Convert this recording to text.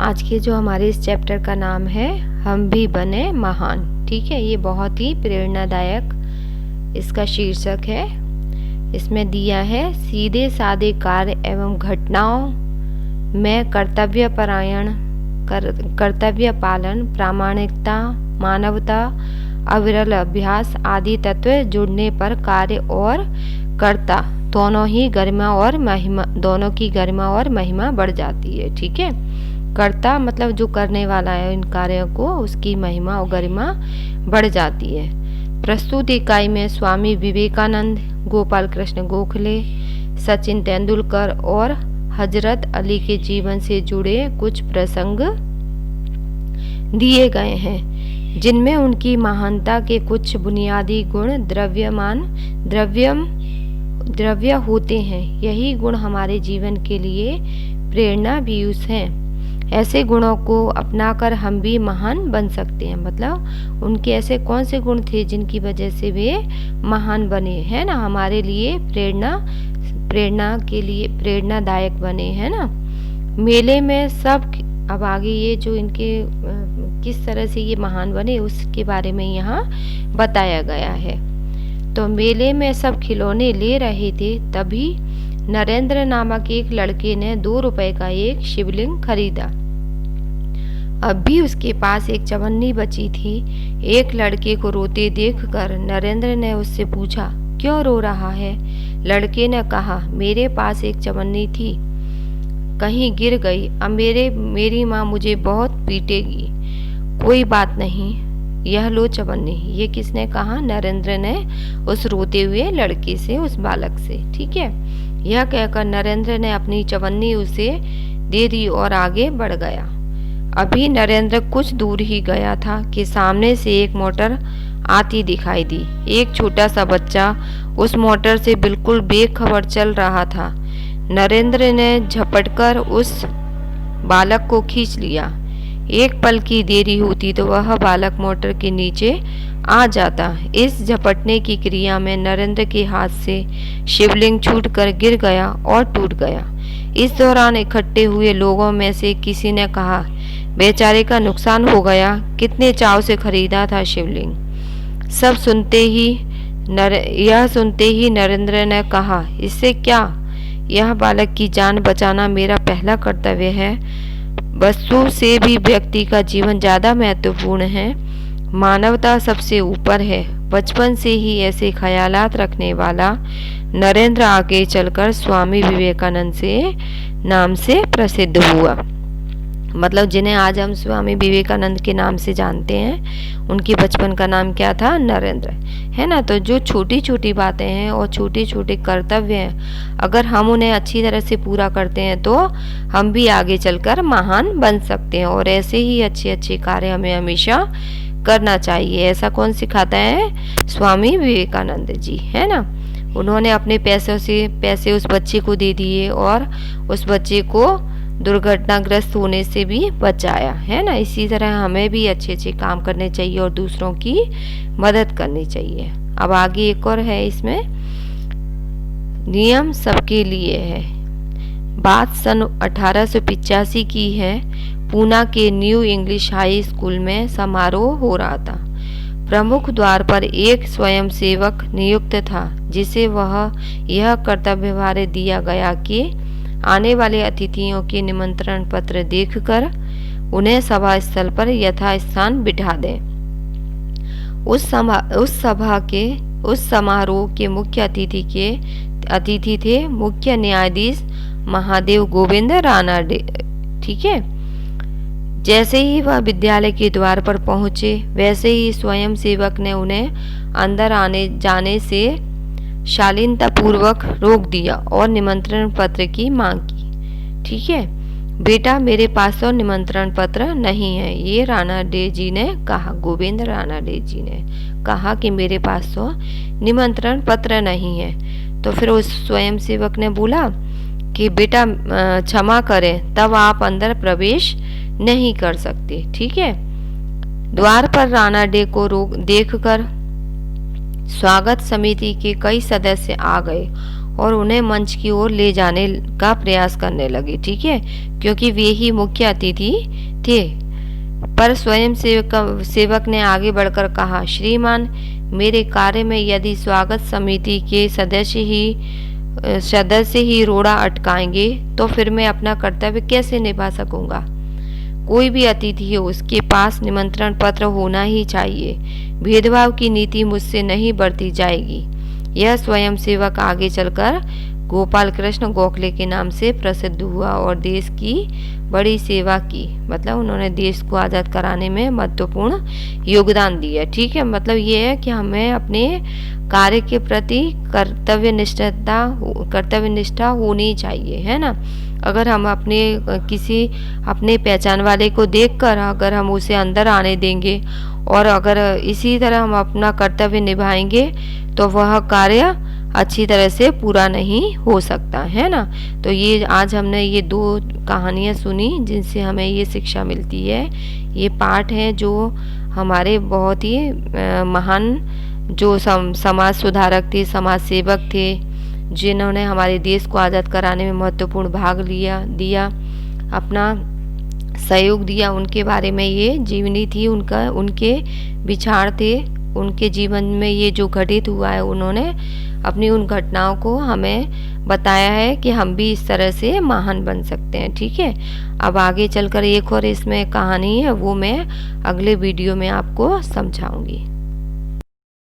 आज के जो हमारे इस चैप्टर का नाम है हम भी बने महान। ठीक है, ये बहुत ही प्रेरणादायक इसका शीर्षक है। इसमें दिया है सीधे साधे कार्य एवं घटनाओं में कर्तव्य पालन, प्रामाणिकता, मानवता, अविरल अभ्यास आदि तत्व जुड़ने पर कार्य और कर्ता दोनों की गरिमा और महिमा बढ़ जाती है। ठीक है, कर्ता मतलब जो करने वाला है इन कार्यों को, उसकी महिमा और गरिमा बढ़ जाती है। प्रस्तुत इकाई में स्वामी विवेकानंद, गोपाल कृष्ण गोखले, सचिन तेंदुलकर और हजरत अली के जीवन से जुड़े कुछ प्रसंग दिए गए हैं, जिनमें उनकी महानता के कुछ बुनियादी गुण द्रव्य होते हैं। यही गुण हमारे जीवन के लिए प्रेरणा भी हैं। ऐसे गुणों को अपनाकर हम भी महान बन सकते हैं। मतलब उनके ऐसे कौन से गुण थे जिनकी वजह से वे महान बने, है ना, हमारे लिए प्रेरणादायक बने, है ना। मेले में सब, अब आगे ये जो इनके किस तरह से ये महान बने उसके बारे में यहाँ बताया गया है। तो मेले में सब खिलौने ले रहे थे, तभी नरेंद्र नामक एक लड़के ने 2 रुपए का एक शिवलिंग खरीदा। अब भी उसके पास एक चवन्नी बची थी। एक लड़के को रोते देखकर नरेंद्र ने उससे पूछा, क्यों रो रहा है? लड़के ने कहा, मेरे पास एक चवन्नी थी, कहीं गिर गई, अब मेरी माँ मुझे बहुत पीटेगी। कोई बात नहीं, यह लो चवन्नी। ये किसने कहा? नरेंद्र ने उस रोते हुए लड़के से, उस बालक से। ठीक है, यह कहकर नरेंद्र ने अपनी चवन्नी उसे दे दी और आगे बढ़ गया। अभी नरेंद्र कुछ दूर ही गया था कि सामने से एक मोटर आती दिखाई दी। एक छोटा सा बच्चा उस मोटर से बिल्कुल बेखबर चल रहा था। नरेंद्र ने झपटकर उस बालक को खींच लिया। एक पल की देरी होती तो वह बालक मोटर के नीचे आ जाता। इस झपटने की क्रिया में नरेंद्र के हाथ से शिवलिंग छूटकर गिर गया और टूट गया। इस दौरान इकट्ठे हुए लोगों में से किसी ने कहा, बेचारे का नुकसान हो गया, कितने चाव से खरीदा था शिवलिंग। सब सुनते ही नरेंद्र ने कहा, इससे क्या, यह बालक की जान बचाना मेरा पहला कर्तव्य है। वस्तु से भी व्यक्ति का जीवन ज्यादा महत्वपूर्ण है। मानवता सबसे ऊपर है। बचपन से ही ऐसे ख्यालात रखने वाला नरेंद्र आगे चलकर स्वामी विवेकानंद से नाम से प्रसिद्ध हुआ। मतलब जिन्हें आज हम स्वामी विवेकानंद के नाम से जानते हैं, उनकी बचपन का नाम क्या था? नरेंद्र, है ना। तो जो छोटी छोटी बातें हैं और छोटे छोटे कर्तव्य हैं, अगर हम उन्हें अच्छी तरह से पूरा करते हैं तो हम भी आगे चलकर महान बन सकते हैं। और ऐसे ही अच्छे अच्छे कार्य हमें हमेशा करना चाहिए। ऐसा कौन सिखाता है? स्वामी विवेकानंद जी, है ना। उन्होंने अपने पैसे उस बच्चे को दे दिए और उस बच्चे को दुर्घटनाग्रस्त होने से भी बचाया, है ना। इसी तरह हमें भी अच्छे अच्छे काम करने चाहिए और दूसरों की मदद करनी चाहिए। अब आगे एक और है, इसमें नियम सबके लिए है। बात सन 1885 की है। पूना के न्यू इंग्लिश हाई स्कूल में समारोह हो रहा था। प्रमुख द्वार पर एक स्वयंसेवक नियुक्त था, जिसे वह यह कर्तव्य भार दिया गया कि आने वाले अतिथियों के निमंत्रण पत्र देखकर उन्हें सभा स्थल पर यथास्थान बिठा दें। उस समारोह के मुख्य अतिथि थे मुख्य न्यायाधीश महादेव गोविंद रानाडे। ठीक है, जैसे ही वह विद्यालय के द्वार पर पहुंचे, वैसे ही स्वयं सेवक ने उन्हें अंदर आने जाने से शालीनता पूर्वक रोक दिया और निमंत्रण पत्र की मांग की। ठीक है, बेटा मेरे पास तो निमंत्रण पत्र नहीं है, ये रानाडे जी ने कहा। गोविंद रानाडे जी ने कहा कि मेरे पास तो निमंत्रण पत्र नहीं है। तो फिर उस स्वयं सेवक ने बोला कि बेटा क्षमा करें, तब आप अंदर प्रवेश नहीं कर सकते। ठीक है, द्वार पर रानाडे को देखकर स्वागत समिति के कई सदस्य आ गए और उन्हें मंच की ओर ले जाने का प्रयास करने लगे, ठीक है, क्योंकि वे ही मुख्य अतिथि थे। पर स्वयं सेवक ने आगे बढ़कर कहा, श्रीमान, मेरे कार्य में यदि स्वागत समिति के सदस्य ही रोड़ा अटकाएंगे तो फिर मैं अपना कर्तव्य कैसे निभा सकूंगा। कोई भी अतिथि हो, उसके पास निमंत्रण पत्र होना ही चाहिए। भेदभाव की नीति मुझसे नहीं बरती जाएगी। यह स्वयं सेवक आगे चलकर गोपाल कृष्ण गोखले के नाम से प्रसिद्ध हुआ और देश की बड़ी सेवा की, मतलब उन्होंने देश को आज़ाद कराने में महत्वपूर्ण योगदान दिया, ठीक है। मतलब ये है कि हमें अपने कार्य के प्रति कर्तव्य निष्ठा होनी चाहिए, है ना। अगर हम किसी अपने पहचान वाले को देखकर अगर हम उसे अंदर आने देंगे और अगर इसी तरह हम अपना कर्तव्य निभाएंगे तो वह कार्य अच्छी तरह से पूरा नहीं हो सकता, है ना। तो ये आज हमने ये 2 कहानियाँ सुनी जिनसे हमें ये शिक्षा मिलती है। ये पाठ हैं जो हमारे बहुत ही महान जो समाज सुधारक थे, समाज सेवक थे, जिन्होंने हमारे देश को आज़ाद कराने में महत्वपूर्ण भाग दिया, अपना सहयोग दिया, उनके बारे में ये जीवनी थी, उनके विचार थे, उनके जीवन में ये जो घटित हुआ है, उन्होंने अपनी उन घटनाओं को हमें बताया है कि हम भी इस तरह से महान बन सकते हैं, ठीक है। अब आगे चलकर एक और इसमें कहानी है, वो मैं अगले वीडियो में आपको समझाऊंगी।